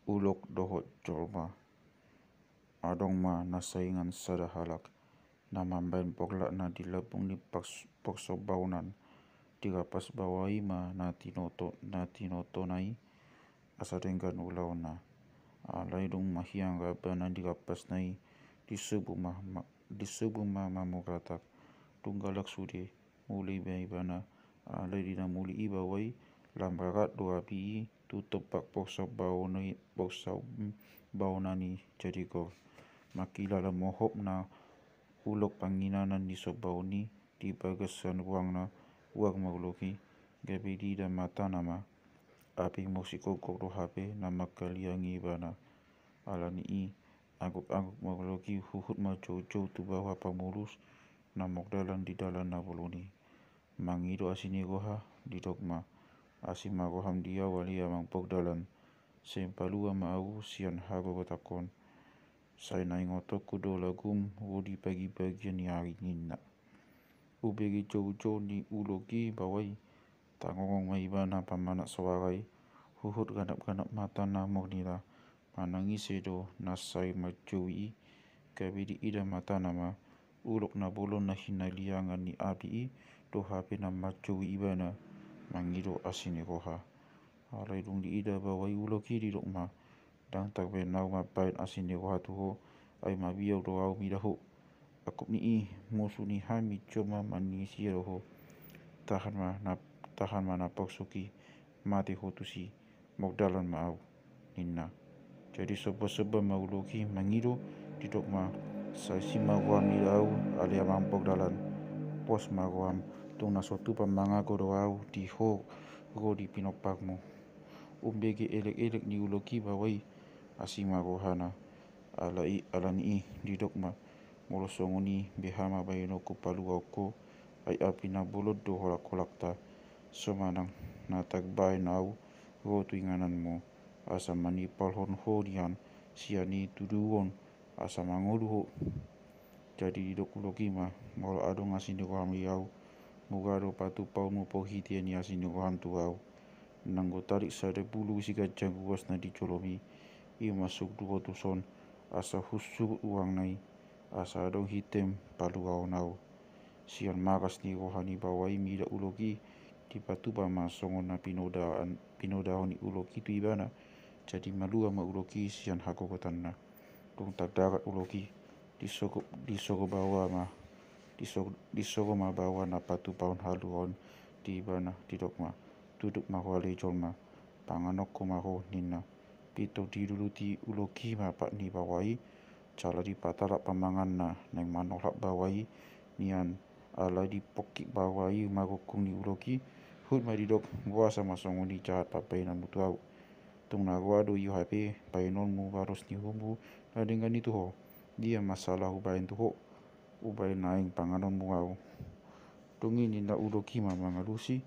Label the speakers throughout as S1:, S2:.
S1: ulok dohot jolma adong ma nasaingan sada halak namambain poglak na dilabung ni pokso baunan digapas bawai ma na tinoto nai asadenggan ulau na laidung mahiang gabana digapas nai disubu ma mamuratak tunggalak sude muli bana laidina muli ibawai lambarat doa bi tutup pak pokso baunani jadi gor makila la mohop na ulok panginanan di sobauni di bagasan ruang na uang mauloki gabedi dan mata nama api musiko kok hape nama kaliangi bana alani i aguk mauloki huhut ma jauh tu bawah pamulus namok dalan di dalan na boloni mangido asini goha di dogma asima goham dia walia mangpok dalan sempalua ma au sian hago batakon sai na ingoto kudo lagum wodi bagian yari nina ubegi jojo ni ulogi bawai tangong mai bana pamanak suarai huhut ganap mata na nila manangi sedo nasai majui kabidi ida mata nama ulok na bolon na hinaliangan ni api do hape na majui ibana mangido asini koha alai dung di ida bawai uloki di dokma dang tak benau ma bain asini koha tuho ai mabiau do au midaho akup ni musu ni hami cuma mani siroho tahan ma na poksuki mati hotusi mogdalan ma au ninna jadi soba mauloki mangido di dokma sai sima guam ni au alia mampok dalan pos maguam tung nasotu pamanga do au di ho go di pinopakmu umbegi elek ni uloki bawai asima gohana alani di dokma molosongoni behama bayino ko paluau ko ai apina bolot do holak ta somanang na tagbay nau go tuinganan mo asa manipal hon hodian siani tuduon asa mangoluho jadi dokuloki ma molo adong asini ko hamiau mugado patu pau mo pohiti ni asini ko hantu au nanggo tarik sade bulu siga jaguas na dicolomi i masuk dua tuson asa husu uang nai asa adong hitem palu au nau sian makas ni rohani bawai mida uloki di patu pama songon na pinoda ni uloki tu ibana jadi malua ma uloki sian hako kotanna tung tak darat uloki disogo bawa ma disogo ma bawa na patu paun haluon di ibana di dokma duduk ma wale jolma panganok ko maho nina pito di dulu ti uloki ma pak ni bawai cala di patala pamangan na neng manolak bawai nian ala di pokik bawai magokung ni uloki hut ma di dok gua sama songon di jahat papai na mutu au tung na gua do yu hape painon mu baros ni humbu na dengan itu ho dia masalah ubain tu ho ubain naing panganon mu au tungi nina uloki ma mangalusi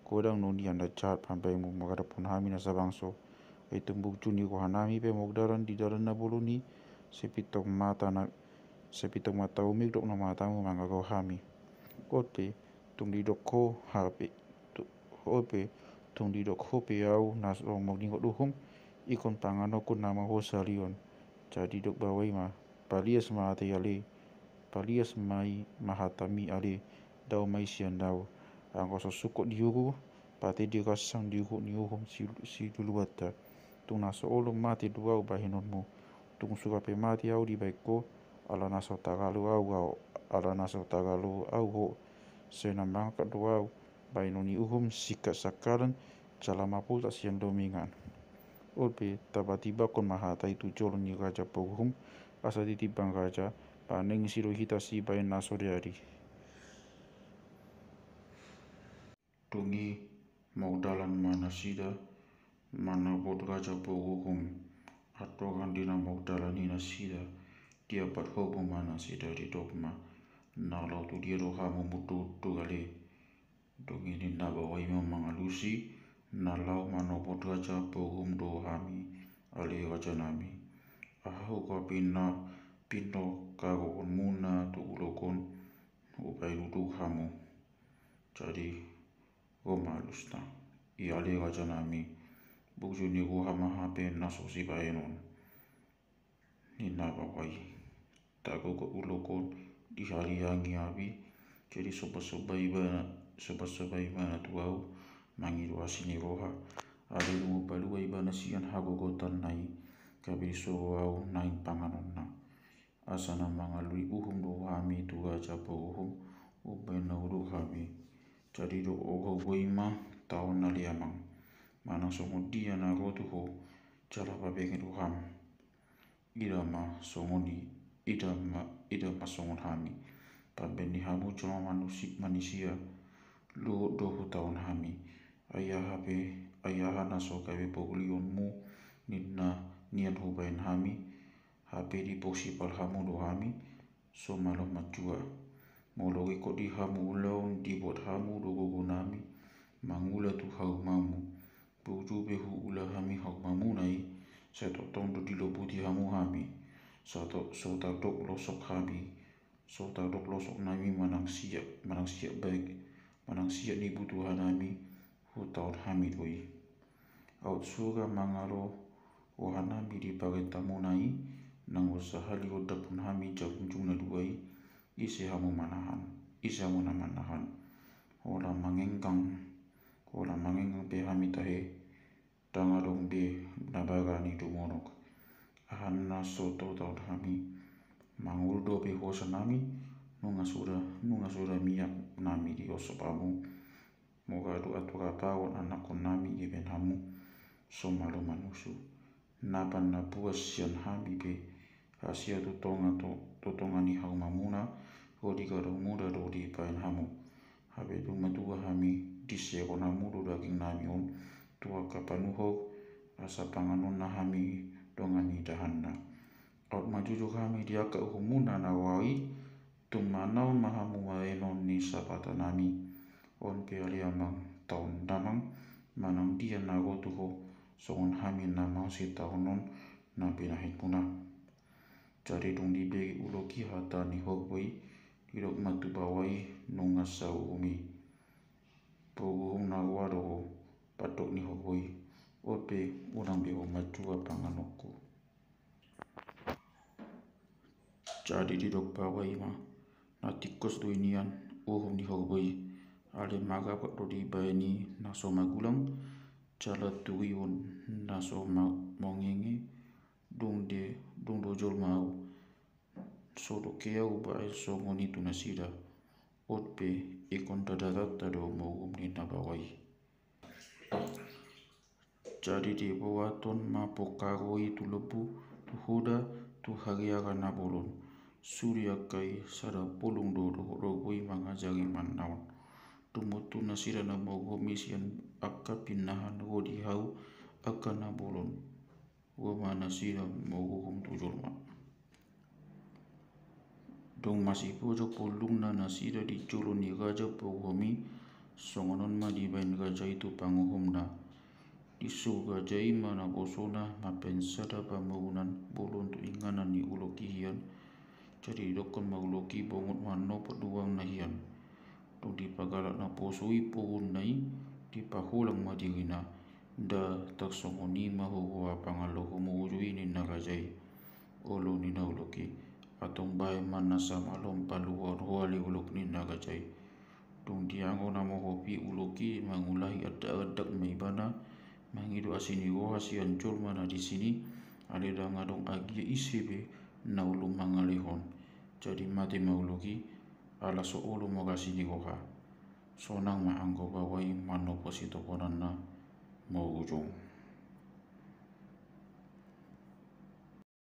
S1: kodang noni anda jahat pampai mu magada pun hamina sabangso itu bukjuni ko hanami pe mogdaran di dalan na boloni sepitok mata umik dok na matamu mangago hami ope tung di dok ko hape ope tung di dok hope au nas omog ningot duhum ikon panganokun nama ho salion jadi dok bawai ma palias ma ate ale palias mai mahatami ale dau mai sian dau angko sosukot diugu pati dia kasang diugu ni uhum si duluata tung naso olom mati dua bahinonmu tung suka pe mati au di baikko ala naso tagalu au ho senam bangkat dua au bainoni uhum sikat sakaran calama pulta siang domingan olpe tiba-tiba kon mahata itu jolon ni raja pohum asa ditibang raja paneng siro hita si bain naso dari tungi mau dalan mana sida mana bod raja pohum atau gandina mau dalan ina sida dia pat hobo mana sida di dogma nalau tu dia doha memutu gale dongini na bawai mangalusi nalau mana bod raja pohum dohami ali raja nami ahu ka pino kagon muna tu ulokon ubai nudu hamu jadi gomalusna iali raja nami bukju ni roha mahape naso si baenon nina bawai tago ko ulokon di hari yangi abi jadi soba ibana tuau mangiru asini roha ali lungu palua ibana sian hagogotan nai kabiri soau nai panganonna asana mangalui uhum rohami tuga japo uhum ubena uruhami jadi do ogo goima tahun naliamang manang songodia na rotuho jala babengin uham idama songoni idama songon hami pambeni hamu cuma manusia lu 20 tahun hami ayaha naso kabe pogulionmu nina nian hubain hami hape di posipal hamu do hami so malo majua mologi ko di hamu ulau di buat hamu do gogonami mangula tu hau mamu buju behu ula hami hau mamu nai seto tondo di lobuti hamu hami so tak dok losok hami so tak dok losok nami manang siap baik manang siap ni butuhan hami hutaun hami doi out suga mangalo wahanami di bagai tamu nai nang usaha liuda pun hami jagung na duai isi hamu manahan Ola mangengkang pe hami tahe tangadong be nabagani dumonok ahanna soto taun hami manguldo be hosa nami nunga sura miyak nami di osopamu moga du atura tawon anakon nami iben hamu somalo manusu napan na puas sian hami be asia tutonga ni hau mamuna hodi garong muda do di pain hamu habe duma tua hami diseko namu do daging nami on tua kapanuho asa panganon na hami dongani dahanna out majuju kami diaka uhumuna na wai tumanau mahamu maenon ni sapata nami on pealiamang taun damang manang dia na gotuho songon hami na mausi taunon na pinahit puna jadi dong dibegi uloki hata ni hogwai dirok matu bawai nunga sau umi poguhum na wadoho patok ni hogwai ope unang beho majua panganoko jadi dirok bawai ma na tikos do inian uhum ni hogwai ale maga pak do di bayani naso magulang jala tuiun naso mongenge dong dojol mau sodo keau bae songoni tunasida otpe ikon dadadata do mogum ni nabawai jadi di bawaton mapokagoi tu lebu tu hoda tu hagiaga nabolon surya kai sada polung do rogoi mangajagi manaon tumutu nasira na mogomi sian akka pinahan godi hau akka nabolon wama nasira mogum tujolma dong masih pojok polung na nasira di jolo ni gaja pogomi songonon ma di bain gaja itu panguhum na di so gaja ima na bosona mapensada pamunan bolon tu inganan ni uloki hian jadi dokon mauloki bongot mano peduang na hian dong di pagalak na posoi pohon nai di pahulang madirina da tak songoni mahuwa pangaloho mujui ni nagajai olo ni na uloki atong bae mana sama lom paluar huali ulok ni nagajai dong diango namo hopi uloki mangulahi adak maibana mangido asini roha sian jol mana di sini ale dangadong agia isebe na ulum mangalihon jadi mati mauloki ala so ulu mogasini roha sonang maanggo bawai mano posito konana mau ujung